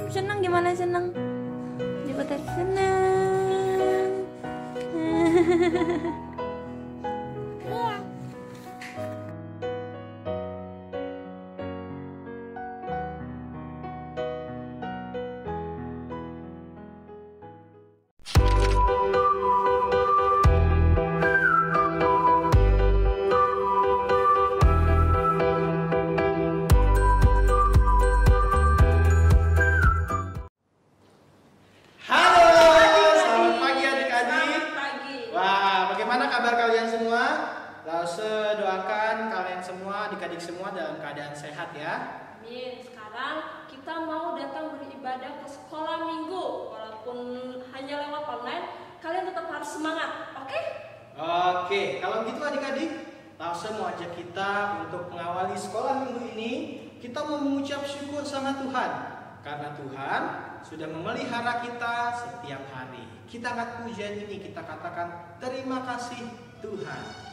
senang gimana senang? Cepetan senang. Adik-adik semua dalam keadaan sehat ya. Amin. Sekarang kita mau datang beribadah ke sekolah minggu. Walaupun hanya lewat online, kalian tetap harus semangat, oke? Oke, kalau gitu adik-adik, langsung mau ajak kita untuk mengawali sekolah minggu ini. Kita mau mengucap syukur sama Tuhan, karena Tuhan sudah memelihara kita setiap hari. Kita angkat pujian ini, kita katakan terima kasih Tuhan.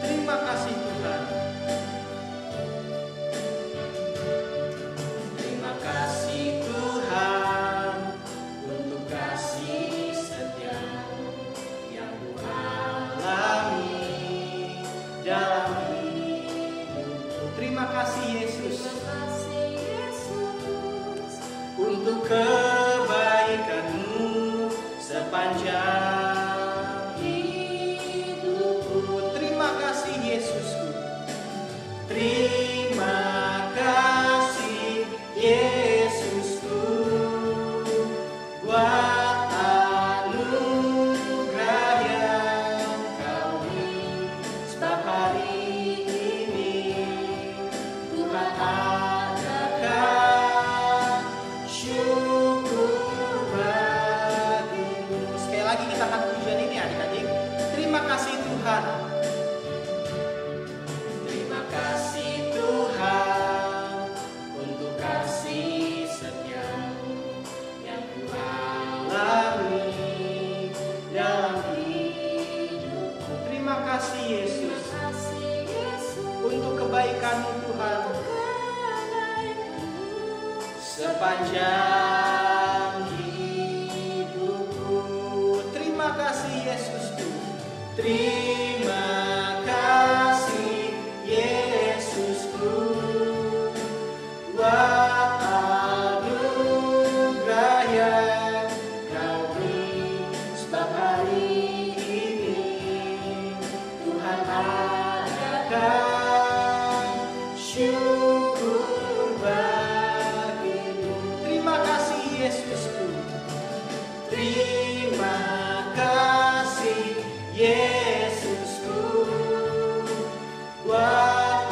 Terima kasih Tuhan. Terima kasih Tuhan untuk kasih setia yang Ku alami dalam hidupku. Terima kasih Yesus. Untuk kebaikan-Mu sepanjang hidupku. Terima kasih Yesusku. Terima kasih Yesusku buat anugerah yang Kau beri. Sebab hari ini Tuhan adakan syukur bagi-Mu. Sekali lagi kita akan pujian ini adik-adik. Terima kasih Tuhan. Terima kasih Tuhan untuk kasih setia-Mu yang Ku alami dalam hidupku. Terima kasih Yesus untuk kebaikan-Mu Tuhan sepanjang hidupku. Terima kasih Yesusku. Terima kasih Yesusku buat anugerah yang Kau beri. Sebab hari ini Tuhan adakan syukur bagi-Mu. Terima kasih Yesusku. Terima kasih Yesusku buat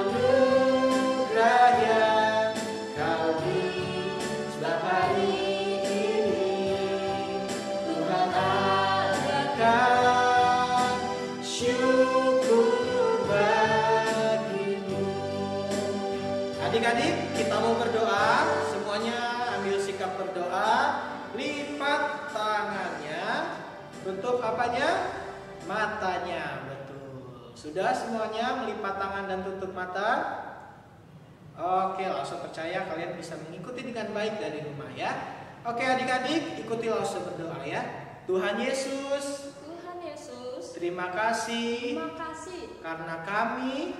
anugerah yang Kau beri. Sebab hari ini Tuhan adakan syukur bagi-Mu. Adik-adik, kita mau berdoa. Semuanya ambil sikap berdoa. Lipat tangannya. Tutup apanya? Matanya. Betul. Sudah semuanya melipat tangan dan tutup mata? Oke, langsung percaya kalian bisa mengikuti dengan baik dari rumah ya. Oke adik-adik, ikuti langsung berdoa ya. Tuhan Yesus, terima kasih karena kami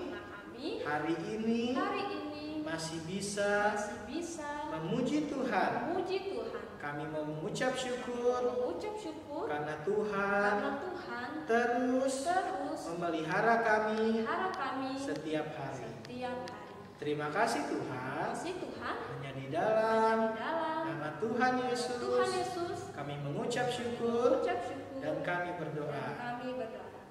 hari ini masih bisa memuji Tuhan. Kami mau mengucap syukur karena Tuhan terus memelihara kami setiap hari. Terima kasih Tuhan. Hanya di dalam nama Tuhan Yesus kami mengucap syukur dan kami berdoa.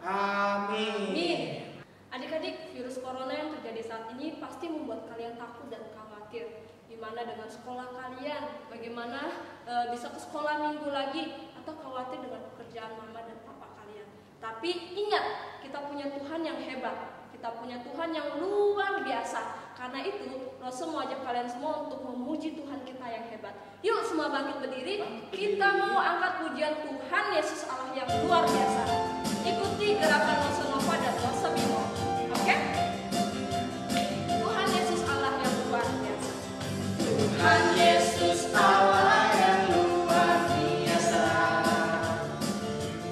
Amin. Adik-adik, virus corona yang terjadi saat ini pasti membuat kalian takut dan khawatir. Gimana dengan sekolah kalian? Bagaimana bisa ke sekolah minggu lagi? Atau khawatir dengan pekerjaan mama dan papa kalian? Tapi ingat, kita punya Tuhan yang hebat. Kita punya Tuhan yang luar biasa. Karena itu, Rasul mau ajak kalian semua untuk memuji Tuhan kita yang hebat. Yuk semua bangkit berdiri, kita mau angkat pujian Tuhan Yesus Allah yang luar biasa. Ikuti gerakan Rosa Nova dan Rosa Bimo. Oke? Tuhan Yesus Allah yang luar biasa. Tuhan Yesus Allah yang luar biasa.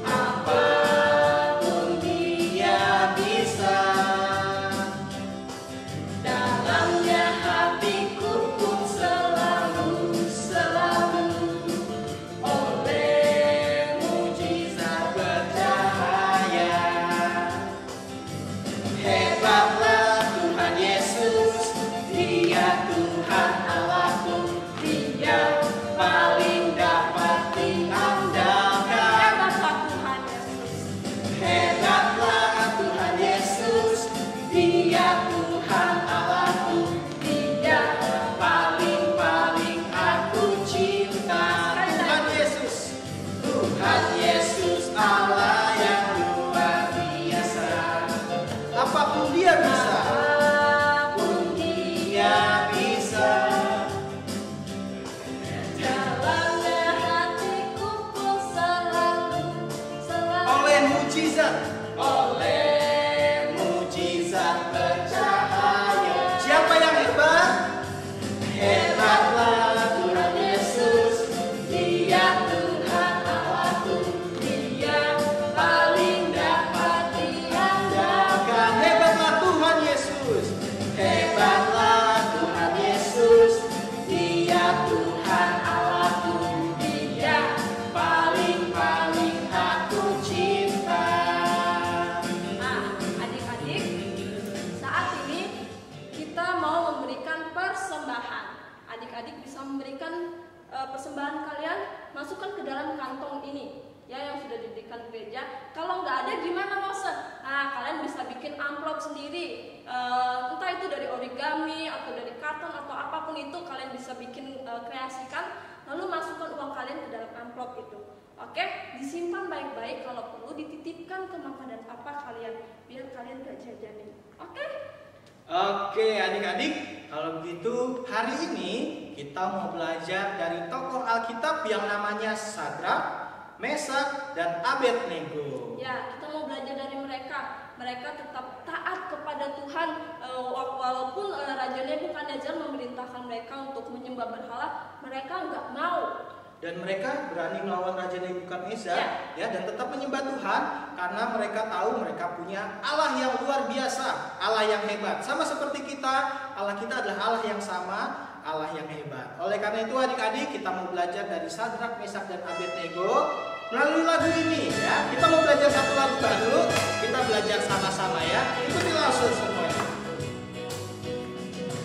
Apapun Dia bisa. Dalamnya hatiku pun selalu oleh mujizat bercahaya. Hebatlah Tuhan Yesus, Dia Tuhan Allahku, Dia paling dapat diandalkan. Hebatlah Tuhan Yesus, Dia Tuhan Allahku, Dia paling aku cinta. Tuhan Yesus Allah yang luar biasa. Apapun Dia bisa. Apapun Dia bisa. Dalamnya hatiku pun selalu oleh mujizat bercahaya. Siapa yang hebat? Hebatlah Tuhan Yesus, Dia Tuhan Allahku, Dia paling dapat diandalkan. Hebatlah Tuhan Yesus, hebatlah Tuhan Yesus, Dia Tuhan Allahku, Dia paling aku cinta. Nah, adik-adik, saat ini kita mau memberikan persembahan. Adik-adik bisa memberikan persembahan kalian, masukkan ke dalam kantong ini, ya, yang sudah diberikan gereja. Kalau nggak ada, gimana Mosen? Nah, kalian bisa bikin amplop sendiri, entah itu dari origami atau dari karton atau apapun itu, kalian bisa bikin kreasikan, lalu masukkan uang kalian ke dalam amplop itu. Oke, disimpan baik-baik, kalau perlu dititipkan ke mama dan papa kalian, biar kalian gak jajanin. Oke? Oke adik-adik, kalau begitu hari ini kita mau belajar dari tokoh Alkitab yang namanya Sadrak, Mesak, dan Abednego. Ya, kita mau belajar dari mereka. Mereka tetap taat kepada Tuhan, walaupun Raja Nebukadnezar memerintahkan mereka untuk menyembah berhala, mereka nggak mau. Dan mereka berani melawan Raja Nebukadnezar, ya, dan tetap menyembah Tuhan karena mereka tahu mereka punya Allah yang luar biasa, Allah yang hebat. Sama seperti kita, Allah kita adalah Allah yang sama, Allah yang hebat. Oleh karena itu adik-adik, kita mau belajar dari Sadrak, Mesak, dan Abednego melalui lagu ini, ya. Kita mau belajar satu lagu baru, kita belajar sama-sama, ya. Ikuti langsung semuanya.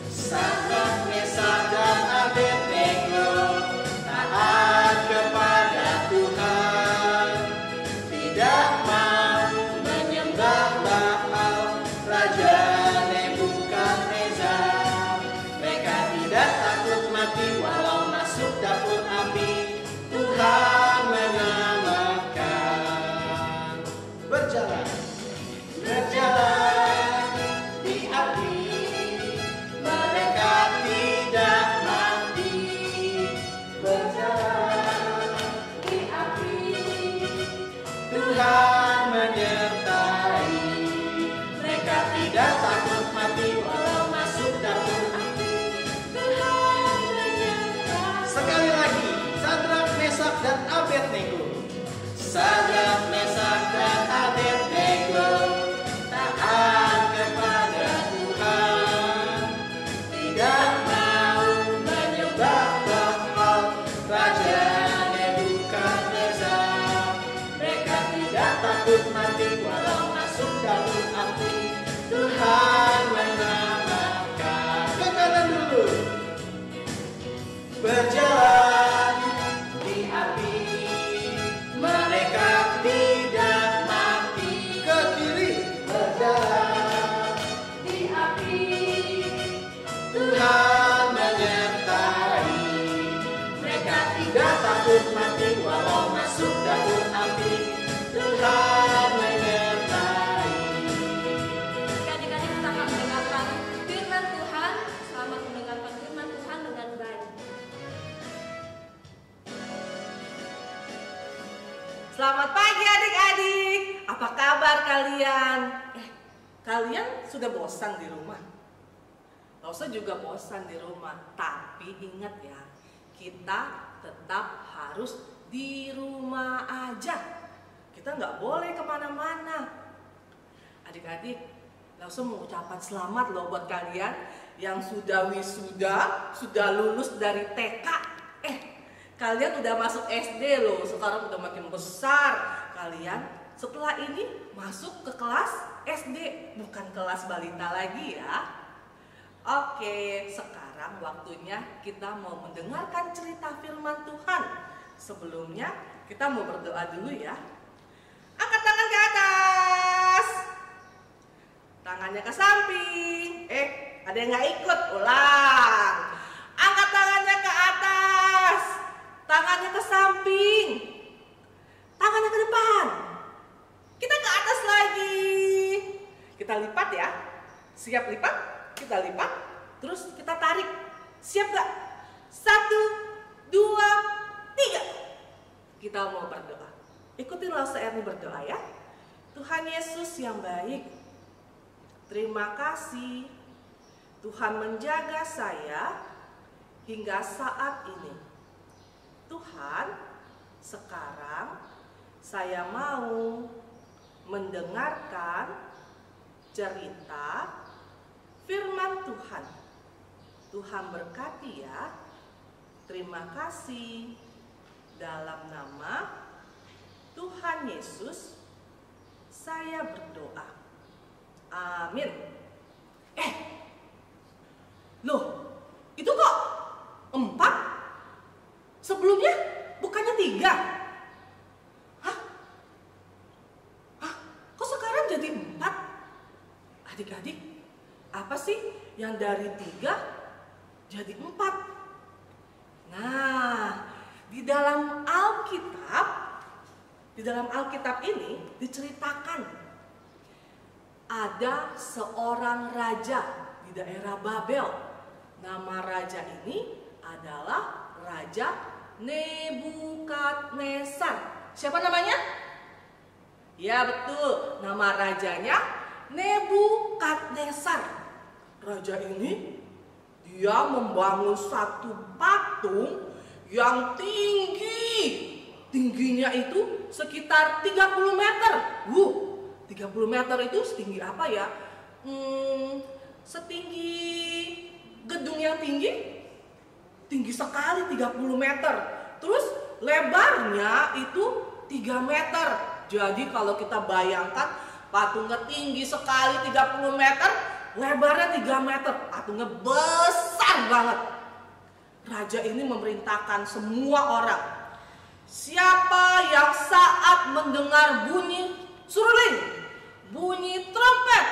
Sadrak, Mesak, dan Abednego taat kepada Tuhan, tidak mau menyembah Baal Raja Nebukadnezar. Mereka tidak takut mati walau masuk dapur api. Tuhan menyelamatkan. Berjalan di api. Mereka tidak mati. Berjalan di api. Tuhan menyertai. Mereka tidak takut mati walau masuk dapur api. Tuhan menyertai. Sekali lagi, Sadrak, Mesak, dan Abednego. Sadrak, Mesak, dan Abednego taat kepada Tuhan, tidak mau menyembah Baal Raja Nebukadnezar. Mereka tidak takut mati walau masuk dalam api. Tuhan menyelamatkan. Ke kanan dulu. Berjalan di api. Mereka tidak Selamat pagi adik-adik. Apa kabar kalian? Kalian sudah bosan di rumah? Rosa juga bosan di rumah. Tapi ingat ya, kita tetap harus di rumah aja. Kita nggak boleh kemana-mana. Adik-adik, Rosa mau ucapan selamat loh buat kalian yang sudah wisuda, sudah lulus dari TK. Kalian udah masuk SD loh, sekarang udah makin besar. Kalian setelah ini masuk ke kelas SD, bukan kelas balita lagi ya. Oke, sekarang waktunya kita mau mendengarkan cerita firman Tuhan. Sebelumnya kita mau berdoa dulu ya. Angkat tangan ke atas, tangannya ke samping. Ada yang nggak ikut? Ulang. Angkat tangannya ke atas, tangannya ke samping, tangannya ke depan. Kita ke atas lagi. Kita lipat ya. Siap lipat? Kita lipat. Terus kita tarik. Siap gak? 1, 2, 3. Kita mau berdoa. Ikutinlah Erni berdoa ya. Tuhan Yesus yang baik, terima kasih Tuhan menjaga saya hingga saat ini. Tuhan, sekarang saya mau mendengarkan cerita firman Tuhan. Tuhan berkati ya. Terima kasih. Dalam nama Tuhan Yesus saya berdoa. Amin. Loh, itu kok 4? Sebelumnya bukannya 3? Hah? Kok sekarang jadi 4? Adik-adik, apa sih yang dari 3 jadi 4? Nah, di dalam Alkitab ini diceritakan ada seorang raja di daerah Babel. Nama raja ini adalah Raja Nebukadnezar. Siapa namanya? Ya betul, nama rajanya Nebukadnezar. Raja ini dia membangun satu patung yang tingginya itu sekitar 30 meter. 30 meter itu setinggi apa ya? Setinggi gedung yang tinggi sekali 30 meter. Terus lebarnya itu 3 meter. Jadi kalau kita bayangkan patungnya tinggi sekali 30 meter, lebarnya 3 meter. Patungnya besar banget. Raja ini memerintahkan semua orang, siapa yang saat mendengar bunyi suruling, bunyi trompet,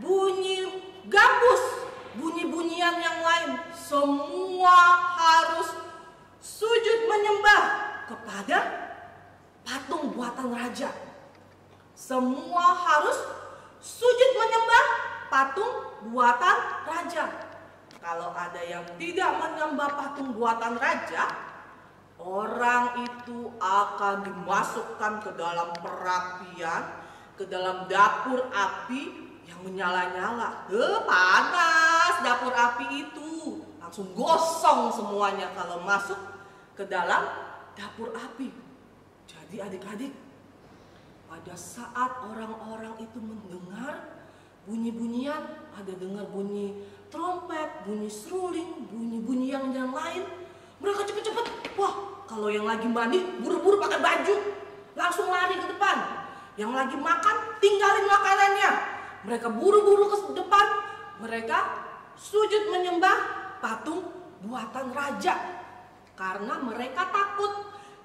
bunyi gambus, bunyi-bunyian yang lain, semua harus sujud menyembah kepada patung buatan raja. Semua harus sujud menyembah patung buatan raja. Kalau ada yang tidak menyembah patung buatan raja, orang itu akan dimasukkan ke dalam perapian, ke dalam dapur api yang menyala-nyala. Panas dapur api itu, langsung gosong semuanya kalau masuk ke dalam dapur api. Jadi adik-adik, pada saat orang-orang itu mendengar bunyi-bunyian, ada dengar bunyi trompet, bunyi seruling, bunyi-bunyi yang lain, mereka cepet-cepet. Wah, kalau yang lagi mandi buru-buru pakai baju, langsung lari ke depan. Yang lagi makan tinggalin makanannya, mereka buru-buru ke depan. Mereka sujud menyembah patung buatan raja karena mereka takut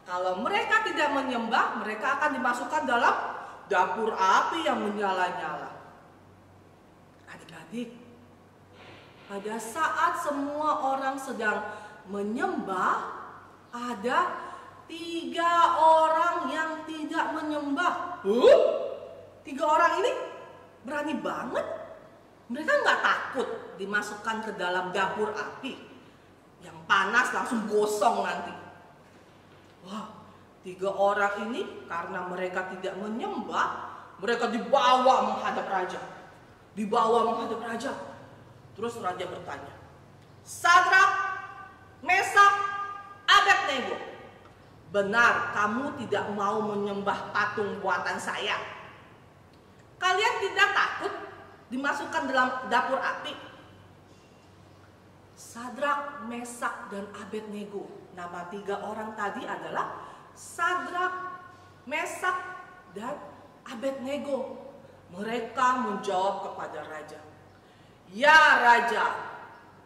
kalau mereka tidak menyembah, mereka akan dimasukkan dalam dapur api yang menyala-nyala. Adik-adik, pada saat semua orang sedang menyembah, ada 3 orang yang tidak menyembah. 3 orang ini berani banget. Mereka nggak takut dimasukkan ke dalam dapur api yang panas langsung gosong nanti. Wah, 3 orang ini karena mereka tidak menyembah, mereka dibawa menghadap raja. Terus raja bertanya, Sadrak, Mesak, Abednego, benar kamu tidak mau menyembah patung buatan saya? Kalian tidak takut dimasukkan dalam dapur api? Sadrak, Mesak, dan Abednego. Nama 3 orang tadi adalah Sadrak, Mesak, dan Abednego. Mereka menjawab kepada raja, ya raja,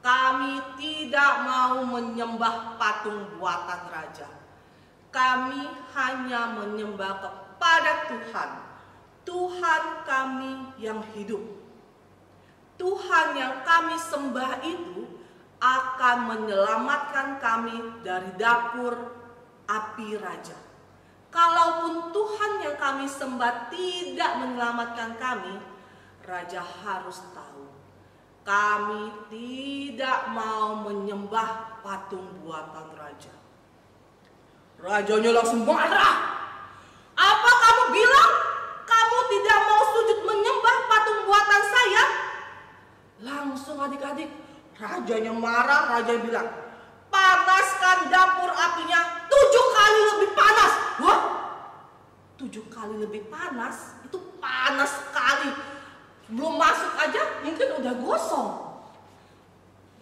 kami tidak mau menyembah patung buatan raja. Kami hanya menyembah kepada Tuhan, Tuhan kami yang hidup. Tuhan yang kami sembah itu akan menyelamatkan kami dari dapur api raja. Kalaupun Tuhan yang kami sembah tidak menyelamatkan kami, raja harus tahu kami tidak mau menyembah patung buatan raja. Rajanya langsung marah. Apa kamu bilang kamu tidak mau sujud menyembah patung buatan saya? Langsung adik-adik, rajanya marah. Raja bilang, panaskan dapur apinya 7 kali lebih panas. Wah, 7 kali lebih panas? Itu panas sekali. Belum masuk aja mungkin udah gosong.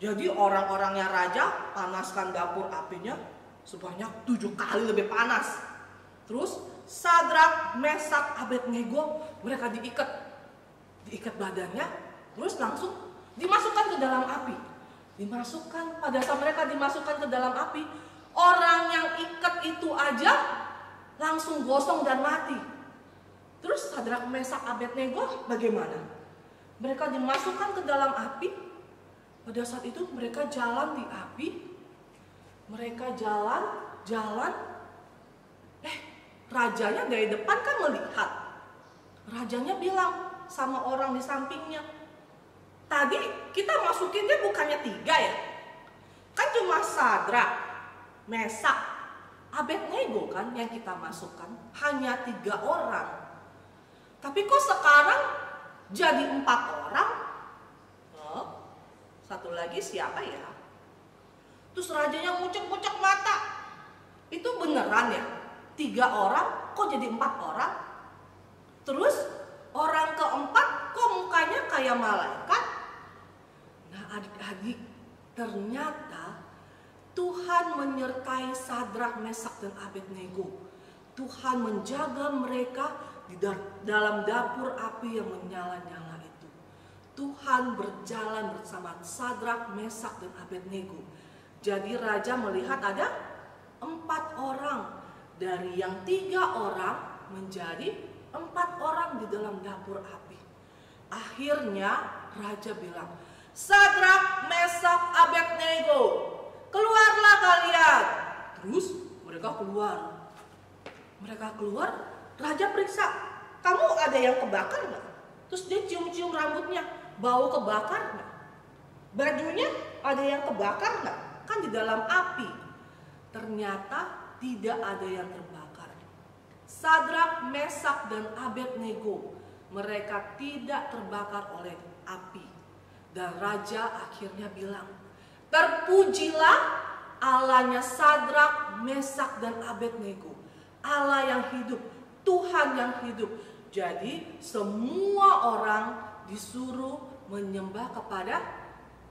Jadi orang-orangnya raja panaskan dapur apinya sebanyak 7 kali lebih panas. Terus Sadrak, Mesak, Abednego mereka diikat badannya, terus langsung dimasukkan ke dalam api. Pada saat mereka dimasukkan ke dalam api, orang yang ikat itu aja langsung gosong dan mati. Terus Sadrak, Mesak, Abednego bagaimana? Mereka dimasukkan ke dalam api. Pada saat itu mereka jalan di api. Mereka jalan. Rajanya dari depan kan melihat. Rajanya bilang sama orang di sampingnya, tadi kita masukinnya bukannya 3 ya? Kan cuma Sadrak, Mesak, Abednego kan yang kita masukkan. Hanya 3 orang. Tapi kok sekarang jadi 4 orang? Satu lagi siapa ya? Terus rajanya ngucek-ngucek mata. Itu beneran ya? 3 orang kok jadi 4 orang? Terus orang keempat kok mukanya kayak malaikat? Nah adik-adik, ternyata Tuhan menyertai Sadrak, Mesak, dan Abednego. Tuhan menjaga mereka di dalam dapur api yang menyala-nyala itu. Tuhan berjalan bersama Sadrak, Mesak, dan Abednego. Jadi raja melihat ada 4 orang. Dari yang 3 orang menjadi 4 orang di dalam dapur api. Akhirnya raja bilang, Sadrak, Mesak, Abednego, keluarlah kalian. Terus mereka keluar. Raja periksa, kamu ada yang kebakar nggak? Terus dia cium-cium rambutnya, bau kebakar nggak? Bajunya ada yang kebakar nggak? Kan di dalam api. Ternyata tidak ada yang terbakar. Sadrak, Mesak, dan Abednego, mereka tidak terbakar oleh api. Dan raja akhirnya bilang, terpujilah Allahnya Sadrak, Mesak, dan Abednego, Allah yang hidup, Tuhan yang hidup. Jadi semua orang disuruh menyembah kepada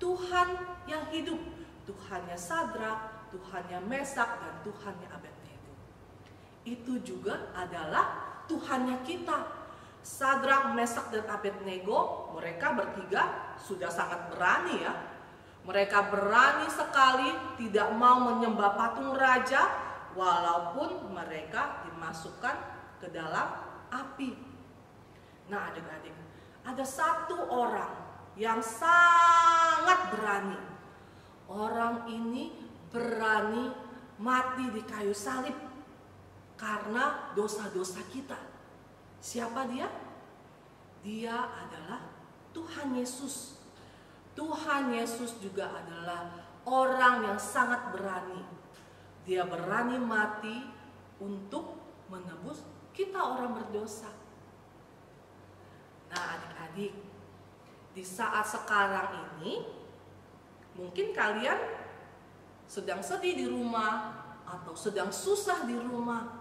Tuhan yang hidup. Tuhannya Sadrak, Tuhannya Mesak, dan Tuhannya Abednego. Itu juga adalah Tuhannya kita. Sadrak, Mesak, dan Abednego, mereka bertiga sudah sangat berani ya. Mereka berani sekali tidak mau menyembah patung raja, walaupun mereka dimasukkan ke dalam api. Nah adik-adik, ada 1 orang yang sangat berani. Orang ini berani mati di kayu salib karena dosa-dosa kita. Siapa dia? Dia adalah Tuhan Yesus. Tuhan Yesus juga adalah orang yang sangat berani. Dia berani mati untuk menebus kita orang berdosa. Nah adik-adik, di saat sekarang ini mungkin kalian sedang sedih di rumah atau sedang susah di rumah.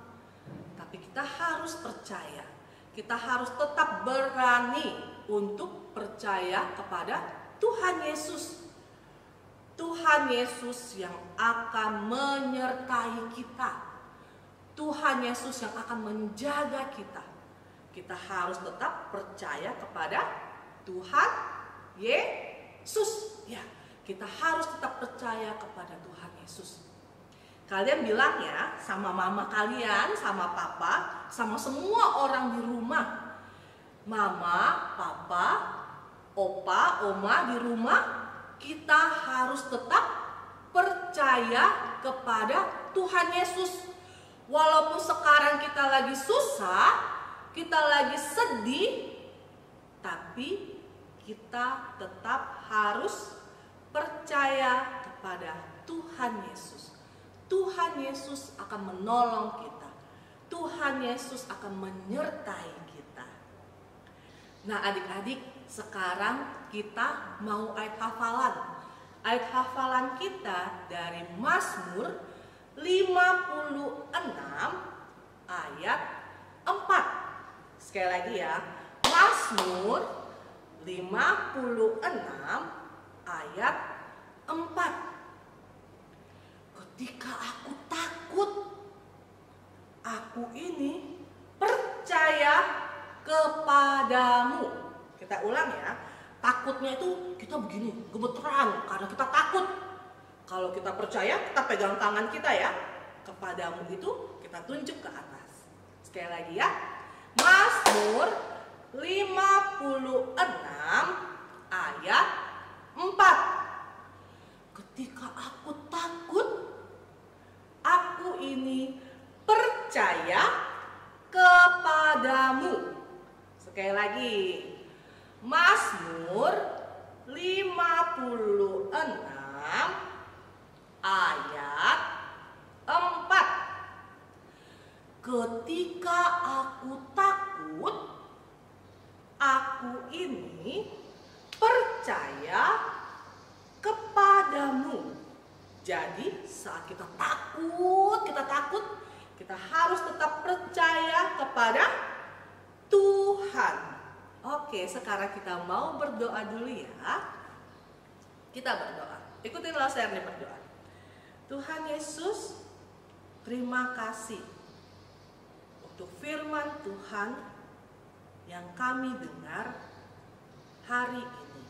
Tapi kita harus percaya, kita harus tetap berani untuk percaya kepada Tuhan Yesus. Tuhan Yesus yang akan menyertai kita. Tuhan Yesus yang akan menjaga kita. Kita harus tetap percaya kepada Tuhan Yesus. Ya, kita harus tetap percaya kepada Tuhan Yesus. Kalian bilang ya sama mama kalian, sama papa, sama semua orang di rumah. Mama, papa, opa, oma di rumah, kita harus tetap percaya kepada Tuhan Yesus. Walaupun sekarang kita lagi susah, kita lagi sedih, tapi kita tetap harus percaya kepada Tuhan Yesus. Tuhan Yesus akan menolong kita. Tuhan Yesus akan menyertai kita. Nah adik-adik, sekarang kita mau ayat hafalan. Ayat hafalan kita dari Mazmur 56 ayat 4. Sekali lagi ya, Mazmur 56 ayat 4. Ketika aku takut, aku ini percaya kepadamu. Kita ulang ya, takutnya itu kita begini, gemeteran karena kita takut. Kalau kita percaya, kita pegang tangan kita ya, kepadamu itu kita tunjuk ke atas. Sekali lagi ya, Mazmur 56 ayat 4. Ketika aku takut, aku ini percaya kepadamu. Sekali lagi, Mazmur 56 ayat 4. Ketika aku takut, aku ini percaya kepadamu. Jadi saat kita takut, kita harus tetap percaya kepada Tuhan. Oke, sekarang kita mau berdoa dulu ya. Kita berdoa. Ikutin saya nih berdoa. Tuhan Yesus, terima kasih untuk firman Tuhan yang kami dengar hari ini.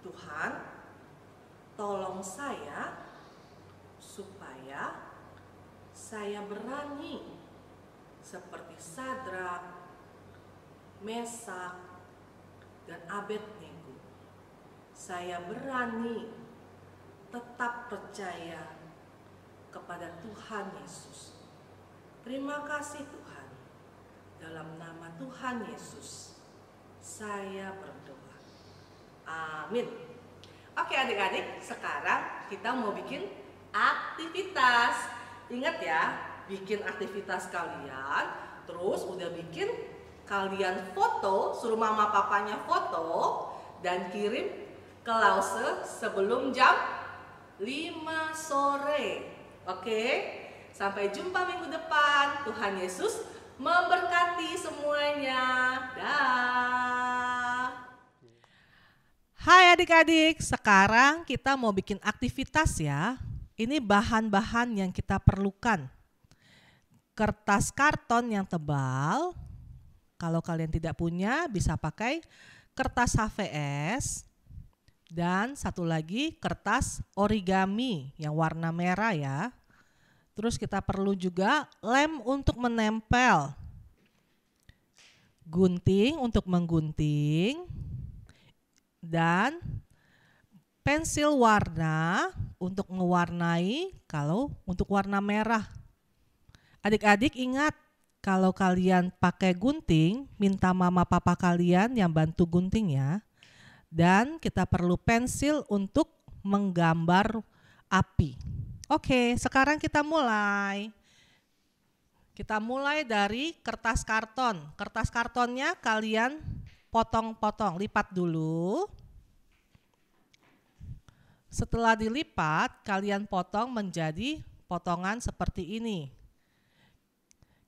Tuhan, tolong saya supaya saya berani seperti Sadrak, Mesak, dan Abednego. Saya berani tetap percaya kepada Tuhan Yesus. Terima kasih Tuhan. Dalam nama Tuhan Yesus, saya berdoa. Amin. Oke adik-adik, sekarang kita mau bikin aktivitas. Ingat ya, bikin aktivitas kalian, terus udah bikin kalian foto, suruh mama papanya foto dan kirim ke Lause sebelum jam 5 sore. Oke, sampai jumpa minggu depan. Tuhan Yesus memberkati semuanya. Dah. Hai adik-adik, sekarang kita mau bikin aktivitas ya. Ini bahan-bahan yang kita perlukan. Kertas karton yang tebal. Kalau kalian tidak punya, bisa pakai kertas HVS. Dan satu lagi kertas origami yang warna merah ya. Terus kita perlu juga lem untuk menempel. Gunting untuk menggunting. Dan pensil warna untuk mewarnai kalau untuk warna merah. Adik-adik ingat, kalau kalian pakai gunting, minta mama papa kalian yang bantu gunting ya. Dan kita perlu pensil untuk menggambar api. Oke, sekarang kita mulai. Kita mulai dari kertas karton. Kertas kartonnya kalian potong-potong, lipat dulu. Setelah dilipat, kalian potong menjadi potongan seperti ini.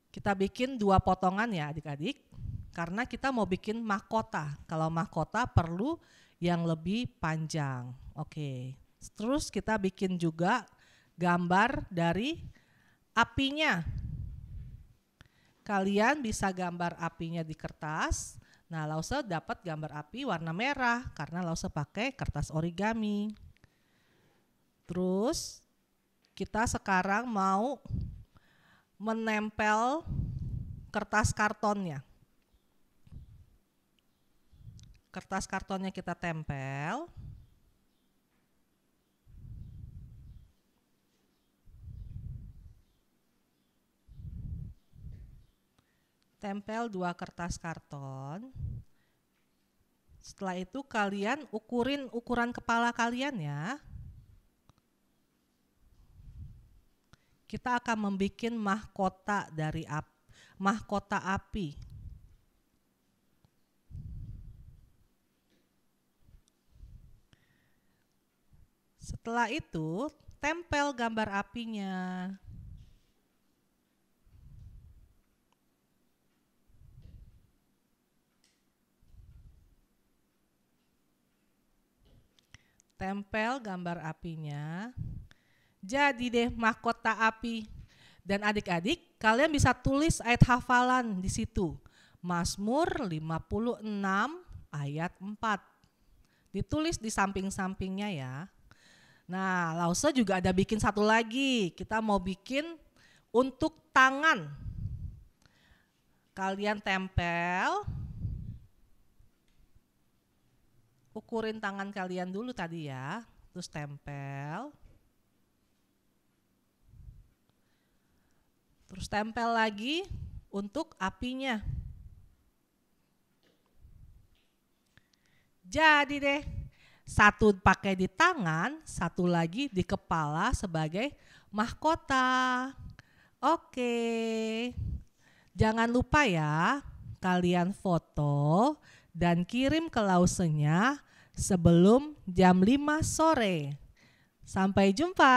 Kita bikin 2 potongan ya adik-adik, karena kita mau bikin mahkota. Kalau mahkota perlu yang lebih panjang. Oke. Terus kita bikin juga gambar dari apinya. Kalian bisa gambar apinya di kertas. Nah, Lause dapat gambar api warna merah karena Lause pakai kertas origami. Terus kita sekarang mau menempel kertas kartonnya. Kertas kartonnya kita tempel. Tempel 2 kertas karton. Setelah itu kalian ukurin ukuran kepala kalian ya. Kita akan membuat mahkota dari mahkota api. Setelah itu tempel gambar apinya. Tempel gambar apinya. Jadi deh mahkota api. Dan adik-adik, kalian bisa tulis ayat hafalan di situ. Mazmur 56 ayat 4. Ditulis di samping-sampingnya ya. Nah, Lause juga ada bikin satu lagi. Kita mau bikin untuk tangan. Kalian tempel. Ukurin tangan kalian dulu tadi ya, terus tempel. Terus tempel lagi untuk apinya. Jadi deh, satu pakai di tangan, satu lagi di kepala sebagai mahkota. Oke, jangan lupa ya, kalian foto dan kirim ke Lausenya sebelum jam 5 sore. Sampai jumpa.